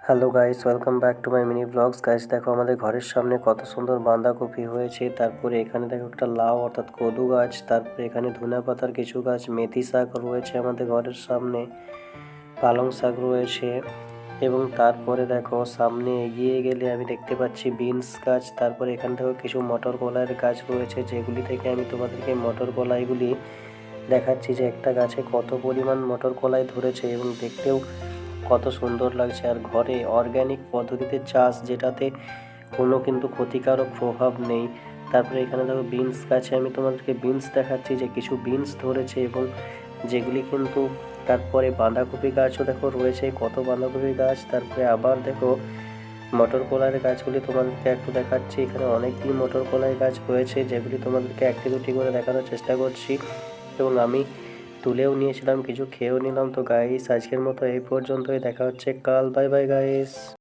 Hello guys, welcome back to my mini blogs. Guys দেখো আমাদের ঘরের সামনে কত সুন্দর বাঁধাকপি হয়েছে। তারপরে এখানে দেখো একটা লাউ অর্থাৎ কদু গাছ, তারপরে এখানে ধনিয়া পাতার কিছু গাছ, মেথি শাক রয়েছে আমাদের ঘরের সামনে, পালং শাক রয়েছে। এবং তারপরে দেখো সামনে এগিয়ে গেলে আমি দেখতে পাচ্ছি বিনস গাছ। তারপরে এখান থেকেও কিছু মটর কলাইয়ের গাছ রয়েছে, যেগুলি থেকে আমি তোমাদেরকে মটর কলাইগুলি দেখাচ্ছি যে একটা গাছে কত পরিমাণ মটর কলাই ধরেছে এবং দেখতেও কত সুন্দর লাগছে। আর ঘরে অর্গ্যানিক পদ্ধতিতে চাষ, যেটাতে কোনো কিন্তু ক্ষতিকারক প্রভাব নেই। তারপরে এখানে দেখো বিনস গাছে আমি তোমাদেরকে বিনস দেখাচ্ছি যে কিছু বিনস ধরেছে, এবং যেগুলি কিন্তু তারপরে বাঁধাকপি গাছও দেখো রয়েছে, কত বাঁধাকপি গাছ। তারপরে আবার দেখো মটর কলাইয়ের গাছগুলি তোমাদেরকে একটু দেখাচ্ছি। এখানে অনেকগুলি মটর কলাই গাছ রয়েছে, যেগুলি তোমাদেরকে একটি দুটি করে দেখানোর চেষ্টা করছি, এবং আমি তুলেও নিয়েছিলাম, কিছু খেয়েও নিলাম। তো গাইস আজকের মতো এই পর্যন্তই, দেখা হচ্ছে কাল। Bye bye guys.